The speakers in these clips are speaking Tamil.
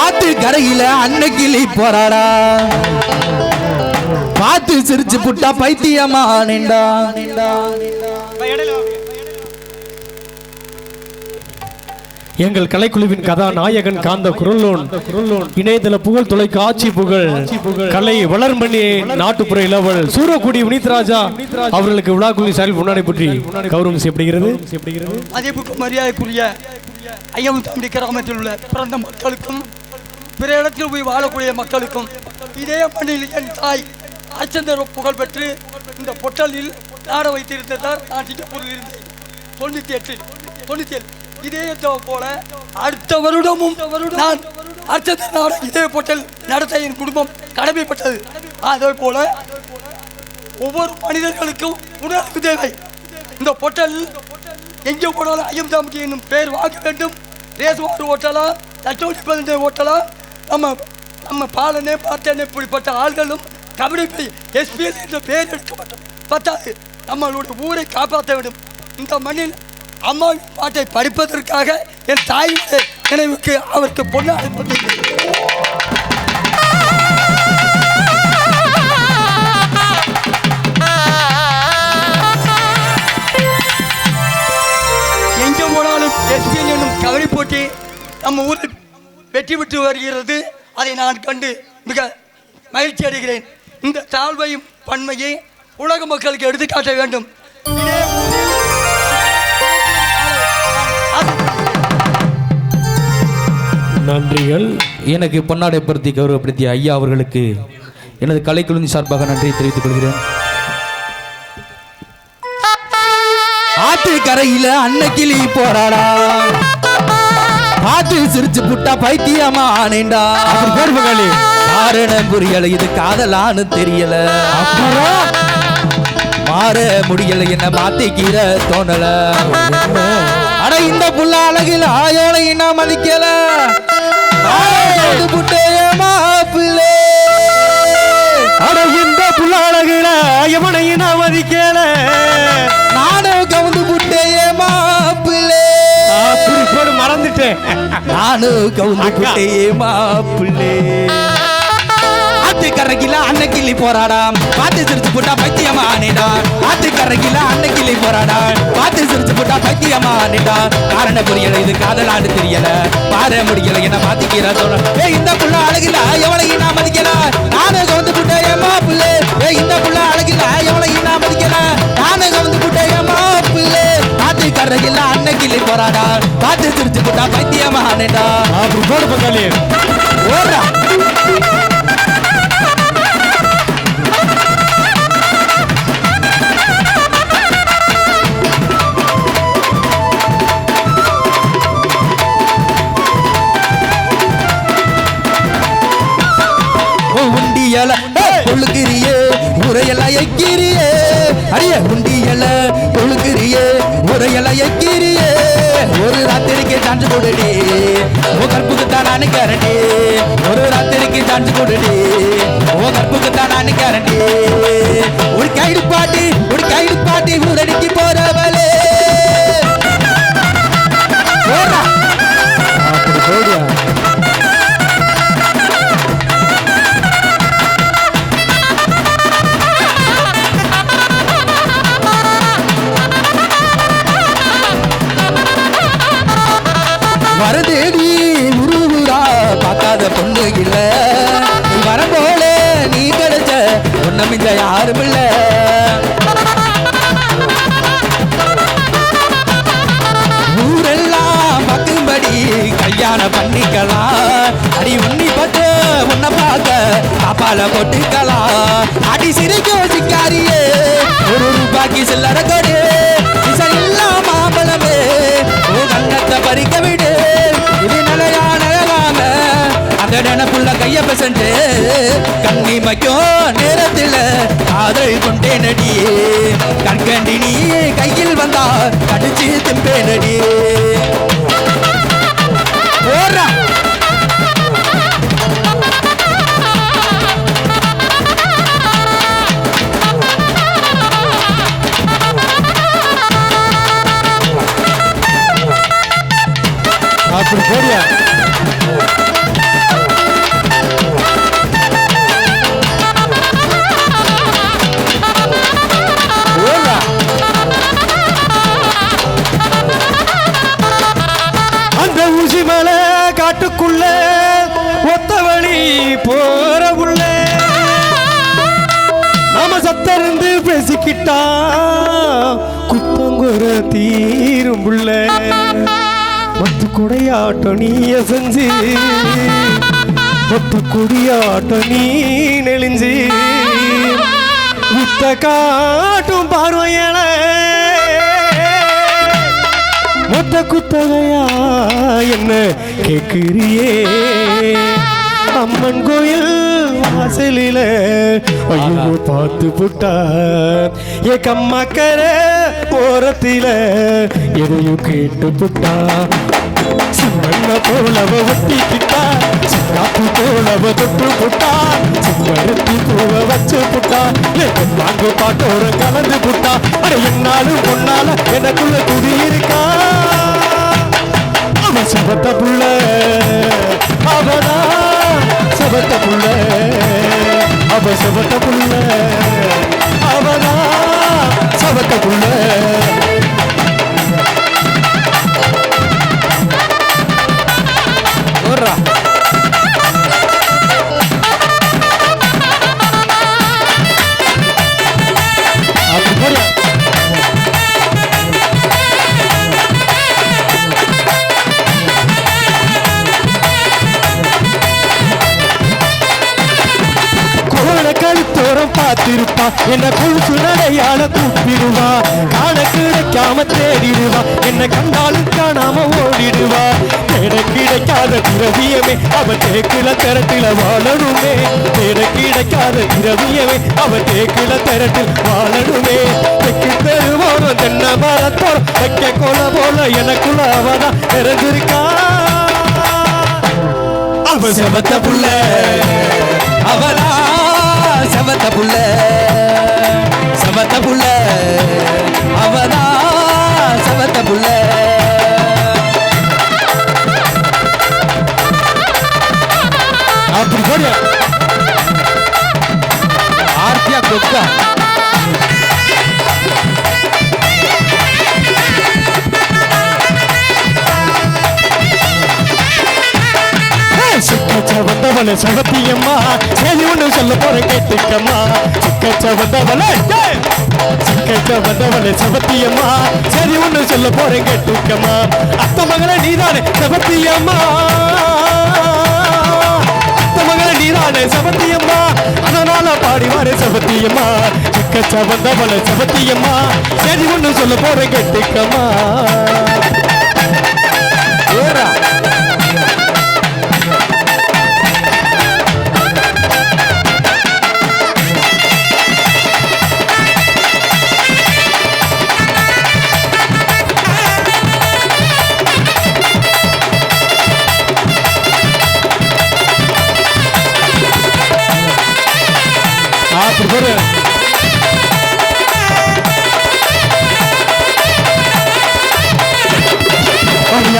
ஆத்து கரையில அன்னைக்கிளி போறாடா பார்த்து சிரிச்சு புட்டா பைத்தியமா நின்றா. எங்கள் கலைக்குழுவின் கதாநாயகன் காந்த குரலோன் இணையதள புகழ் தொலைக்காட்சி புகழ் கலை வளர்மணி நாட்டுப்புற இளவல் சூரக்குடி வினித்ராஜா அவர்களுக்கு விழாக்குழு சார்பில் முன்னாடி பற்றி கௌரவம் செய்யப்படுகிறது. அதேபோக்கு மரியாதைக்குரிய ஐயமுத்தாண்டி கிராமத்தில் உள்ள பிறந்த மக்களுக்கும் பிற இடத்தில் போய் வாழக்கூடிய மக்களுக்கும் இதே மண்ணில் என் தாய் அர்ச்சந்தர் புகழ் பெற்று இந்த பொட்டலில் நாட வைத்திருந்தார். நான் சிங்கப்பூரில் இருந்தேன் 98 இதே போல அடுத்த வருடமும் நான் அர்ச்சந்தர் நாட இதே பொட்டல் நடத்த என் குடும்பம் கடமைப்பட்டது. அதே போல ஒவ்வொரு மனிதர்களுக்கும் உணர்வு தேவை. இந்த பொட்டல் எங்கே போனாலும் ஐயம்தாம்பட்டி என்னும் பெயர் வாங்க வேண்டும். ரேஸ்வாடு ஓட்டலா, லட்சோடி பதினஞ்சு ஓட்டலா, நம்ம பாலனே பார்த்தனே இப்படிப்பட்ட ஆள்களும் கபடி எஸ்பிஎல் என்ற பெயர் எடுக்கப்பட்டோம். பத்தாது நம்மளுடைய ஊரை காப்பாற்ற வேண்டும். இந்த மண்ணில் அம்மா பாட்டை படிப்பதற்காக என் தாயுடைய நினைவுக்கு அவருக்கு பொன்னாடை போட்டிருக்கிறேன். எங்கே போனாலும் எஸ்பிஎல் என்னும் கபடி போட்டி நம்ம ஊரில் வெற்றி பெற்று வருகிறது. அதை நான் கண்டு மிக மகிழ்ச்சி அடைகிறேன். இந்த தாழ்வையும் பன்மையை உலக மக்களுக்கு எடுத்துக்காட்ட வேண்டும். நன்றிகள். எனக்கு பொன்னாடை பருத்தி கௌரவப்படுத்திய ஐயா அவர்களுக்கு எனது கலைக்குழுவின் சார்பாக நன்றியை தெரிவித்துக் கொள்கிறேன். ஆத்து கரையில அன்னைக்கிளி போறாடா பார்த்து சிரிச்சு புட்டா பைத்தியமா ஆனேண்டா. காரணம் புரியல, இது காதலான்னு தெரியல, மாற முடியல, என்ன மாத்திக்கிற தோணல. அட இந்த புள்ள அழகில் ஆயோலை நான் மதிக்கல, மாப்பிள்ளை. அட இந்த புள்ள அழகில எவனை நான் மதிக்கல, நானும் கவுந்து புட்டையே மாப்பிள்ளை. மறந்துட்டேன், நானும் கவுந்து புட்டையே மாப்பிள்ளை. ஆத்து கரைக்கில அன்னைக்கிளி போராடா பார்த்து சிரிச்சு போட்டா பைத்தியமா ஆனேடா. ஆத்து கரைக்கில அன்னைக்கிளி போராடா பார்த்து சிரிச்சு போட்டா பைத்தியமா ஆனேடா. காரணம் புரியல, இது காதலான்னு தெரியல, பார முடியல, என்ன மாத்திக்கிற தோண. இந்த புள்ள அழகில எவளையும் நான் மதிக்கல, நானும் கவுந்து புட்டையே மாப்பிள்ளை. இந்த புள்ள அழகில எவளையும் நான் மதிக்கல, நானும் கவுந்து புட்டையே மாப்பிள்ளை. ஆத்து கரைக்கில அன்னைக்கிளி போராடா பார்த்து சிரிச்சு போட்டா பைத்தியமா ஆனேடா. அப்படி போடு பங்காளி ஓடுறா. கொழுக்கிறியே உரையெல்லாம் எக்கிறியே, அடிய உண்டியல கொழுக்கிறியே உரையெல்லாம் எக்கிறியே. ஒரு ராத்திரிக்கு சான்று கொடுடி ஓ கற்புக்கு தான் நான் கேரண்டி, ஒரு ராத்திரிக்கு சான்று கொடுடி ஓ கற்புக்கு தான் நான் கேரண்டி. ஒரு கைடு பாட்டி ஊரடிக்கு போறவளே. வரதேடி உருவுரா பார்க்காத பொண்ணு இல்ல, நீ வரம்போல நீ கிடைச்ச ஒன்ன மிஞ்ச யாரும் இல்ல. ஊரெல்லாம் பக்கும்படி கல்யாணம் பண்ணிக்கலாம், அடி உன்னி பட்டு உன்னை பார்க்க பாப்பால போட்டுக்கலாம். அடி சிரிக்கும் சிக்காரியே ஒரு ரூபாய்க்கு சில்லற கொடு, மாம்பழமே ஓ கண்ணத்தை பறிக்க விடு. இது நிலையானலாம அந்த நினைப்புள்ள கைய பெசண்டு கண்ணிமைக்கும் நேரத்தில் காதல் கொண்டே நடி. கண்கண்டி நீ கையில் வந்தா கடிச்சு திம்பே நடி. ஓடுறா. அப்படி போடியா. கொல்லிமலை காட்டுக்குள்ள ஒத்த வழி போற உள்ள நாம சத்தருந்து பேசிக்கிட்டா குத்தங்குற தீரும் உள்ள மத்து குடையாட்டம் நீய செஞ்சு மத்து குடியாட்டம் நீ நெளிஞ்சு வித்த காட்டும் பார்வையல மொத்த குத்தகையா என்ன கேக்குறியே அம்மன் கோயில் வாசலில ஐயோ பார்த்து புட்டா ஏ கம்மக்கர ஓரத்தில எதையும் கேட்டு புட்டா சிம்மண்ண போலவ ஒட்டிக்கிட்டா சின்னாப்பு போலவ தொட்டு புட்டா சிம்மரத்தி பூவ வச்சு புட்டா நாங்க பாட்டோட கலந்து புட்டா அட என்னாலும் பொன்னால எனக்குள்ள குடியிருக்கா அவன் சிவத்த புள்ள அவனா சிவத்த புள்ள அவ சிவத்த புள்ள அவனா சிவத்த புள்ள பார்த்திருப்பா என்ன கொலுசு நடையால கூப்பிடுவா காண கிடைக்காம தேடிடுவா என்ன கண்டாலும் காணாம ஓடிடுவா தேட கிடைக்காத திரவியமே அவ தேக்கில திரட்டில வாழணுமே தேட கிடைக்காத திரவியமே அவ தேக்கில திரட்டில் வாழணுமே தெற்கு தெருவோரம் தென்ன மரத்தோரம் வைக்க கொல போல எனக்குள்ள அவதான் தெரிஞ்சிருக்கா அவ செவத்த புள்ள அவளா செவத்த புள்ள செவத்த புள்ள அவனா செவத்த புள்ள அப்படி போடு ஆர்த்தியா கொக்கா சிக்கச்ச வந்தவள சகத்தியம்மா சரி ஒண்ணு சொல்ல போற கேட்டுக்கம்மா சிக்கச்ச வந்தவள சிக்கச்ச வந்தவள சகத்தியம்மா சரி ஒண்ணு சொல்ல போற கேட்டுக்கம்மா அத்த மகள நீதானே சகத்தியம்மா அத்த மகள நீதானே சகத்தியம்மா அதனால பாடி வாரே சகத்தியம்மா சிக்கச்ச வந்தவள சகத்தியம்மா சரி ஒண்ணு சொல்ல போற கேட்டுக்கம்மா ஏறா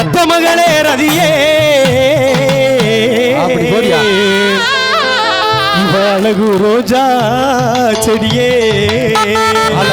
எத்த மகளே ரதியே இவ அழகு ரோஜா செடியே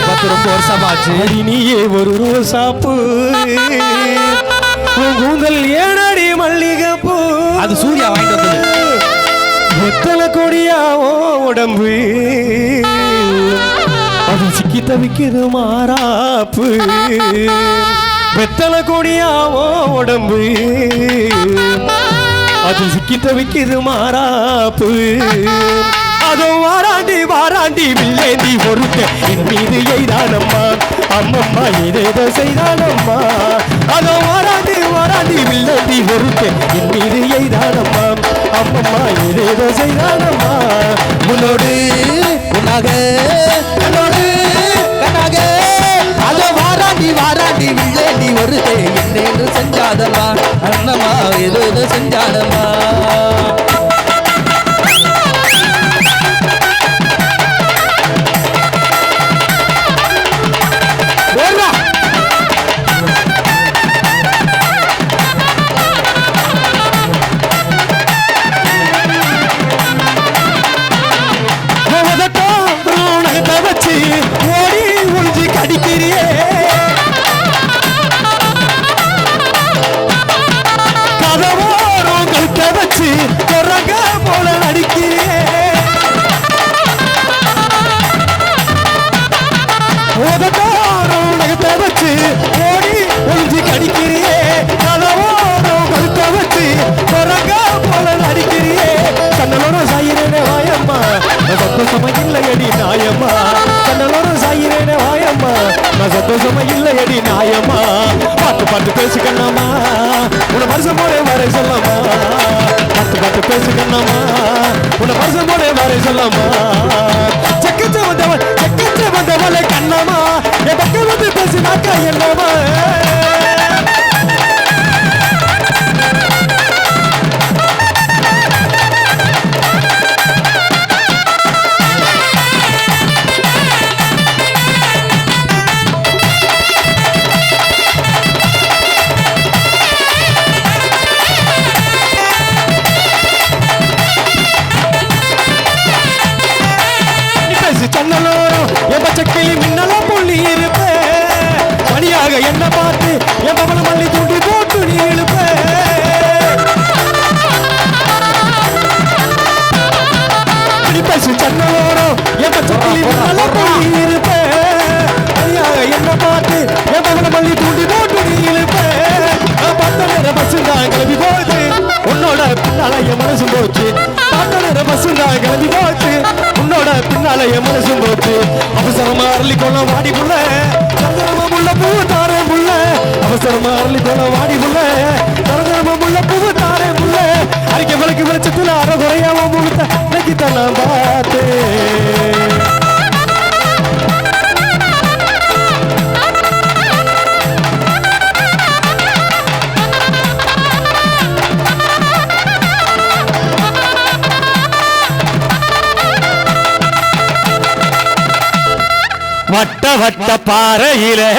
பார்த்து ரொம்ப வருஷமாச்சு நீயே ஒரு ரோசாப்பூ கூந்தல் ஏனடி மல்லிகைப்பூ அது சூர்யா வாங்கிட்டு வந்தது எத்தனை கொடியாவோ உடம்பு அது சிக்கி தவிக்குது மாறாப்பு வெத்தலை கொடியாவோ உடம்பு அது சிக்கி தவிக்குது மாறாப்பு அதோ வாராண்டி வாராண்டி வில்லேந்தி ஒருக்க என் மீது எய்தானம்மா அம்மம்மா ஏதேதோ செய்தானம்மா அதோ வாராண்டி வாராண்டி வில்லேந்தி ஒருக்க என் மீது எய்தானம்மா அம்மம்மா ஏதேதோ செய்தானம்மா உன்னோடு உன்னாக உன்னோடு கண்ணாக அதோ வாராண்டி வாராண்டி வில்லேந்தி ஒருக்க என்னேன்னு செஞ்சாதம்மா அண்ணம்மா ஏதோ செஞ்சாதம்மா ஓடி ஒளிஞ்சு கடிக்கிறியே கதை நகத்தை வச்சு குரங்க போல நடிக்கிறியே நகத்தை வச்சு ஓடி ஒளிஞ்சு கடிக்கிறியே கலவோடும் கழுத்தை வச்சு குரங்க போல நடிக்கிறியே கண்ணலோட சாயிரேனே வாயம்மா சந்தோஷமா இல்லையடி நாயம்மா கண்ணலோட சாயிரேனே வாயம்மா நான் சந்தோஷமா இல்லையடி நாயம்மா பாட்டு பாட்டு பேசுக்கண்ணாமா உன வருஷம் போல வரை சொல்லாமா பாட்டு பாட்டு பேசுக்கண்ணாமா உன வருஷம் போல வரை சொல்லாமா செக்கச்ச வந்தவளை கண்ணாமா என் பக்கம் வந்து பேசினாக்கா என்னமா பச்சைக்கிளி மின்னலா புள்ளி இருப்ப மணியாக என்ன பார்த்து என் பவள மல்லி தூண்டி போட்டு நீ இழுப்ப பேசு சன்னலோரம் என் பச்சைக்கிளி மின்னலா புள்ளி இருப்ப மணியாக என்ன பார்த்து என் பவள மல்லி தூண்டி போட்டு நீ இழுப்ப பார்த்த நேரம் பஸ் தான் கிளம்பி போச்சு உன்னோட பின்னால என் மனசு போச்சு பார்த்த நேரம் பஸ் தான் கிளம்பி போச்சு உன்னோட பின்னால என் மனசு போச்சு அவசரமா அரளி கொள்ள வாடி புள்ள சந்தனமா முள்ள பூ தாரே புள்ள அவசரமா அரளி கொள்ள வாடி புள்ள சந்தனமா முள்ள பூ தாரே புள்ள அரிக்க விளக்கு வெளிச்சத்துல அரை குறையாம முழுத்த இன்னைக்குத்தான் நான் பார்த்தேன் வட்ட வட்ட பாறையிலே